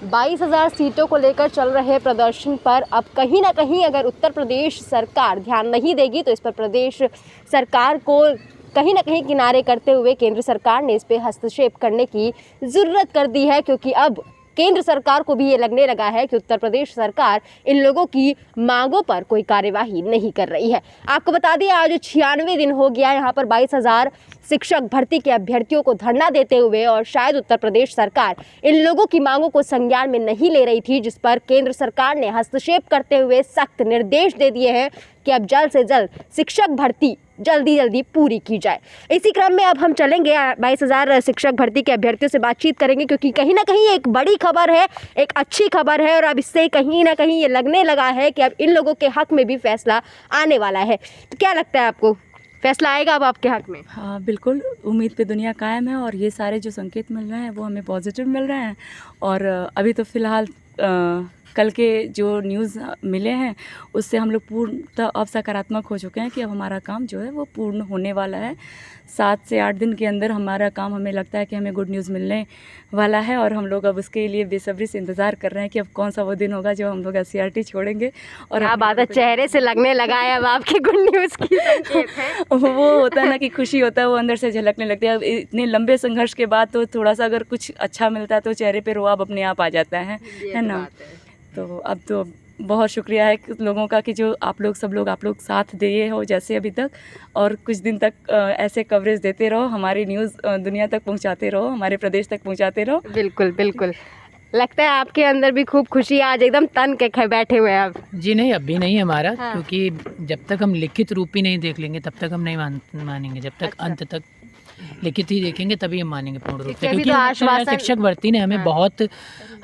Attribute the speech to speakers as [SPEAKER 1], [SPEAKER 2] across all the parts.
[SPEAKER 1] 22,000 सीटों को लेकर चल रहे प्रदर्शन पर अब कहीं ना कहीं अगर उत्तर प्रदेश सरकार ध्यान नहीं देगी तो इस पर प्रदेश सरकार को कहीं ना कहीं किनारे करते हुए केंद्र सरकार ने इस पे हस्तक्षेप करने की ज़रूरत कर दी है, क्योंकि अब केंद्र सरकार को भी ये लगने लगा है कि उत्तर प्रदेश सरकार इन लोगों की मांगों पर कोई कार्यवाही नहीं कर रही है। आपको बता दें आज 96 दिन हो गया यहाँ पर 22,000 शिक्षक भर्ती के अभ्यर्थियों को धरना देते हुए, और शायद उत्तर प्रदेश सरकार इन लोगों की मांगों को संज्ञान में नहीं ले रही थी, जिस पर केंद्र सरकार ने हस्तक्षेप करते हुए सख्त निर्देश दे दिए हैं कि अब जल्द से जल्द शिक्षक भर्ती जल्दी पूरी की जाए। इसी क्रम में अब हम चलेंगे 22,000 शिक्षक भर्ती के अभ्यर्थियों से बातचीत करेंगे, क्योंकि कहीं ना कहीं एक बड़ी खबर है, एक अच्छी खबर है, और अब इससे कहीं ना कहीं ये लगने लगा है कि अब इन लोगों के हक में भी फैसला आने वाला है। तो क्या लगता है आपको, फैसला आएगा अब आपके हक में?
[SPEAKER 2] हाँ बिल्कुल, उम्मीद पे दुनिया कायम है और ये सारे जो संकेत मिल रहे हैं वो हमें पॉजिटिव मिल रहे हैं। और अभी तो फ़िलहाल कल के जो न्यूज़ मिले हैं उससे हम लोग पूर्णतः अब सकारात्मक हो चुके हैं कि अब हमारा काम जो है वो पूर्ण होने वाला है। 7 से 8 दिन के अंदर हमारा काम, हमें लगता है कि हमें गुड न्यूज़ मिलने वाला है, और हम लोग अब उसके लिए बेसब्री से इंतज़ार कर रहे हैं कि अब कौन सा वो दिन होगा जब हम लोग SCRT छोड़ेंगे। और
[SPEAKER 1] आप बात चेहरे से लगने लगा है अब आपके गुड न्यूज़ की संकेत है।
[SPEAKER 2] वो होता है ना कि खुशी होता है, वो अंदर से झलकने लगती है। अब इतने लंबे संघर्ष के बाद तो थोड़ा सा अगर कुछ अच्छा मिलता है तो चेहरे पे रुआब अपने आप आ जाता है ना। तो अब तो बहुत शुक्रिया है लोगों का कि जो आप लोग सब लोग साथ दिए हो जैसे अभी तक, और कुछ दिन तक ऐसे कवरेज देते रहो, हमारी न्यूज़ दुनिया तक पहुंचाते रहो, हमारे प्रदेश तक पहुंचाते रहो।
[SPEAKER 1] बिल्कुल बिल्कुल, लगता है आपके अंदर भी खूब खुशी, आज एकदम तन के बैठे हुए हैं आप।
[SPEAKER 3] जी नहीं, अभी नहीं हमारा।
[SPEAKER 1] हाँ।
[SPEAKER 3] क्योंकि जब तक हम लिखित रूप ही नहीं देख लेंगे तब तक हम नहीं मानेंगे। जब तक
[SPEAKER 1] अच्छा।
[SPEAKER 3] अंत तक लिखित ही देखेंगे तभी हम मानेंगे पूर्ण रूप से।
[SPEAKER 1] अभी
[SPEAKER 3] क्योंकि
[SPEAKER 1] तो
[SPEAKER 3] हमें
[SPEAKER 1] आश्वासन-
[SPEAKER 3] शिक्षक भर्ती ने हमें
[SPEAKER 1] हाँ।
[SPEAKER 3] बहुत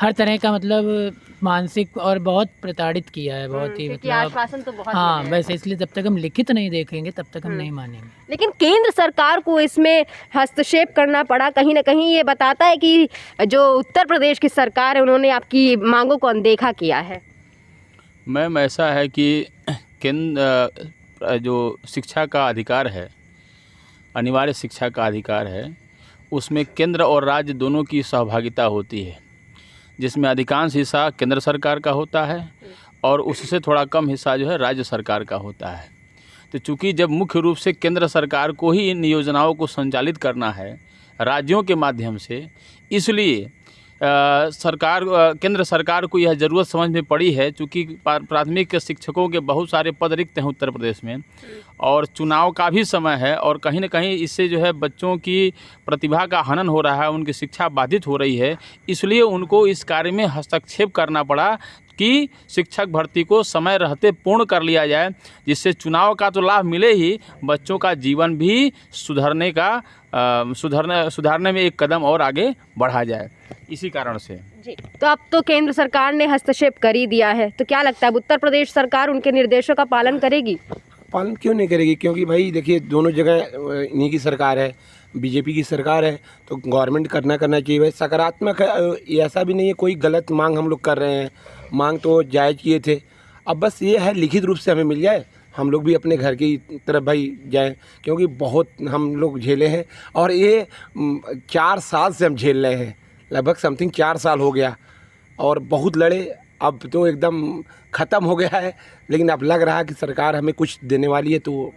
[SPEAKER 3] हर तरह का मतलब मानसिक और बहुत प्रताड़ित किया है, बहुत ही
[SPEAKER 1] क्योंकि
[SPEAKER 3] मतलब।
[SPEAKER 1] आश्वासन तो बहुत
[SPEAKER 3] हाँ,
[SPEAKER 1] मिले हैं।
[SPEAKER 3] बस इसलिए जब तक हम लिखित नहीं देखेंगे तब तक हम नहीं मानेंगे।
[SPEAKER 1] लेकिन केंद्र सरकार को इसमें हस्तक्षेप करना पड़ा, कहीं ना कहीं ये बताता है कि जो उत्तर प्रदेश की सरकार है उन्होंने आपकी मांगों को अनदेखा किया है।
[SPEAKER 4] मैम ऐसा है कि केंद्र जो शिक्षा का अधिकार है, अनिवार्य शिक्षा का अधिकार है, उसमें केंद्र और राज्य दोनों की सहभागिता होती है, जिसमें अधिकांश हिस्सा केंद्र सरकार का होता है और उससे थोड़ा कम हिस्सा जो है राज्य सरकार का होता है। तो चूँकि जब मुख्य रूप से केंद्र सरकार को ही इन योजनाओं को संचालित करना है राज्यों के माध्यम से, इसलिए केंद्र सरकार को यह ज़रूरत समझ में पड़ी है, चूँकि प्राथमिक शिक्षकों के बहुत सारे पद रिक्त हैं उत्तर प्रदेश में और चुनाव का भी समय है, और कहीं ना कहीं इससे जो है बच्चों की प्रतिभा का हनन हो रहा है, उनकी शिक्षा बाधित हो रही है। इसलिए उनको इस कार्य में हस्तक्षेप करना पड़ा कि शिक्षक भर्ती को समय रहते पूर्ण कर लिया जाए, जिससे चुनाव का तो लाभ मिले ही, बच्चों का जीवन भी सुधारने में एक कदम और आगे बढ़ा जाए, इसी कारण से।
[SPEAKER 1] जी, तो अब तो केंद्र सरकार ने हस्तक्षेप कर ही दिया है, तो क्या लगता है उत्तर प्रदेश सरकार उनके निर्देशों का पालन करेगी?
[SPEAKER 5] पालन क्यों नहीं करेगी? क्योंकि भाई देखिए, दोनों जगह इन्हीं की सरकार है, बीजेपी की सरकार है, तो गवर्नमेंट करना चाहिए भाई। सकारात्मक है, ऐसा भी नहीं है कोई गलत मांग हम लोग कर रहे हैं, मांग तो जायज़ किए थे। अब बस ये है लिखित रूप से हमें मिल जाए, हम लोग भी अपने घर की तरफ भाई जाएं, क्योंकि बहुत हम लोग झेले हैं और ये 4 साल से हम झेल रहे हैं, लगभग समथिंग 4 साल हो गया और बहुत लड़े। अब तो एकदम ख़त्म हो गया है, लेकिन अब लग रहा है कि सरकार हमें कुछ देने वाली है, तो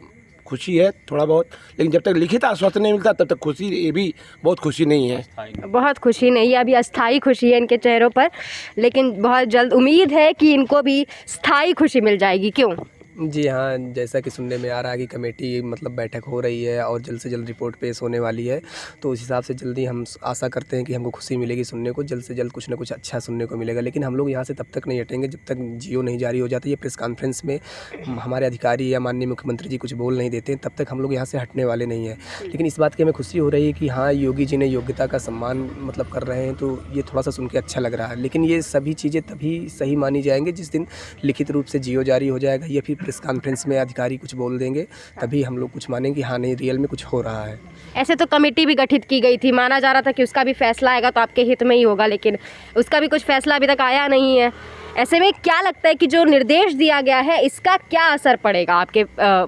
[SPEAKER 5] खुशी है थोड़ा बहुत। लेकिन जब तक लिखित आश्वासन नहीं मिलता तब तक खुशी, ये भी बहुत खुशी नहीं है।
[SPEAKER 1] बहुत खुशी नहीं है, अभी अस्थाई खुशी है इनके चेहरों पर, लेकिन बहुत जल्द उम्मीद है कि इनको भी स्थायी खुशी मिल जाएगी। क्यों?
[SPEAKER 6] जी हाँ, जैसा कि सुनने में आ रहा है कि कमेटी मतलब बैठक हो रही है और जल्द से जल्द रिपोर्ट पेश होने वाली है, तो उस हिसाब से जल्दी हम आशा करते हैं कि हमको खुशी मिलेगी सुनने को, जल्द से जल्द कुछ ना कुछ अच्छा सुनने को मिलेगा। लेकिन हम लोग यहाँ से तब तक नहीं हटेंगे जब तक जियो नहीं जारी हो जाती है। प्रेस कॉन्फ्रेंस में हमारे अधिकारी या माननीय मुख्यमंत्री जी कुछ बोल नहीं देते, तब तक हम लोग यहाँ से हटने वाले नहीं हैं। लेकिन इस बात की हमें खुशी हो रही है कि हाँ, योगी जी ने योग्यता का सम्मान मतलब कर रहे हैं, तो ये थोड़ा सा सुन के अच्छा लग रहा है। लेकिन ये सभी चीज़ें तभी सही मानी जाएंगी जिस दिन लिखित रूप से जियो जारी हो जाएगा या फिर प्रेस कॉन्फ्रेंस में अधिकारी कुछ बोल देंगे, तभी हम लोग कुछ मानेंगे हाँ नहीं, रियल में कुछ हो रहा है।
[SPEAKER 1] ऐसे तो कमेटी भी गठित की गई थी, माना जा रहा था कि उसका भी फैसला आएगा तो आपके हित में ही होगा, लेकिन उसका भी कुछ फैसला अभी तक आया नहीं है। ऐसे में क्या लगता है कि जो निर्देश दिया गया है इसका क्या असर पड़ेगा आपके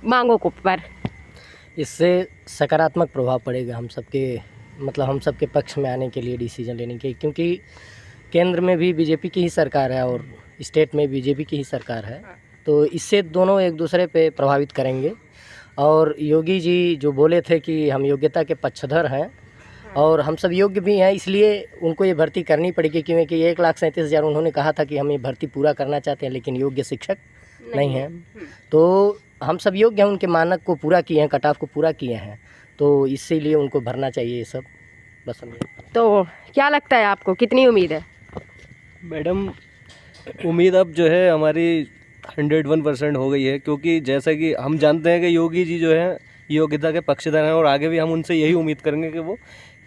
[SPEAKER 1] मांगों को पर?
[SPEAKER 7] इससे सकारात्मक प्रभाव पड़ेगा हम सबके, मतलब हम सबके पक्ष में आने के लिए, डिसीजन लेने के, क्योंकि केंद्र में भी बीजेपी की ही सरकार है और स्टेट में बीजेपी की ही सरकार है, तो इससे दोनों एक दूसरे पे प्रभावित करेंगे। और योगी जी जो बोले थे कि हम योग्यता के पक्षधर हैं और हम सब योग्य भी हैं, इसलिए उनको ये भर्ती करनी पड़ेगी, क्योंकि 1,37,000 उन्होंने कहा था कि हम ये भर्ती पूरा करना चाहते हैं, लेकिन योग्य शिक्षक नहीं हैं। तो हम सब योग्य हैं, उनके मानक को पूरा किए हैं, कट ऑफ को पूरा किए हैं, तो इसीलिए उनको भरना चाहिए ये सब। बस हम
[SPEAKER 1] तो क्या लगता है आपको, कितनी उम्मीद है?
[SPEAKER 8] मैडम उम्मीद अब जो है हमारी 101% हो गई है, क्योंकि जैसा कि हम जानते हैं कि योगी जी जो है योग्यता के पक्षधर हैं और आगे भी हम उनसे यही उम्मीद करेंगे कि वो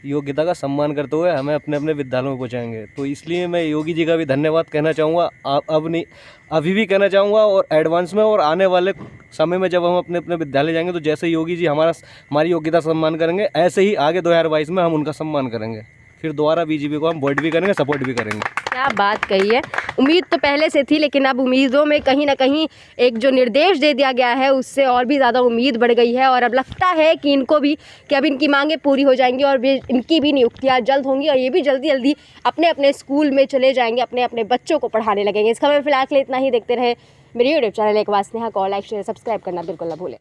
[SPEAKER 8] योग्यता का सम्मान करते हुए हमें अपने अपने विद्यालयों में पहुँचाएंगे। तो इसलिए मैं योगी जी का भी धन्यवाद कहना चाहूँगा, अब नहीं अभी भी कहना चाहूँगा और एडवांस में, और आने वाले समय में जब हम अपने अपने विद्यालय जाएंगे तो जैसे योगी जी हमारी योग्यता सम्मान करेंगे, ऐसे ही आगे 2022 में हम उनका सम्मान करेंगे। फिर दोबारा बीजेपी को हम वोट भी करेंगे, सपोर्ट भी करेंगे।
[SPEAKER 1] क्या बात कही है। उम्मीद तो पहले से थी, लेकिन अब उम्मीदों में कहीं ना कहीं एक जो निर्देश दे दिया गया है उससे और भी ज़्यादा उम्मीद बढ़ गई है, और अब लगता है कि इनको भी, कि अब इनकी मांगें पूरी हो जाएंगी और इनकी भी नियुक्तियां जल्द होंगी और ये भी जल्दी जल्दी अपने अपने स्कूल में चले जाएंगे, अपने अपने बच्चों को पढ़ाने लगेंगे। इस खबर में फिलहाल के लिए इतना ही। देखते रहे मेरे यूट्यूब चैनल एक बार स्नेहा को लाइक शेयर सब्सक्राइब करना बिल्कुल ना भूलें।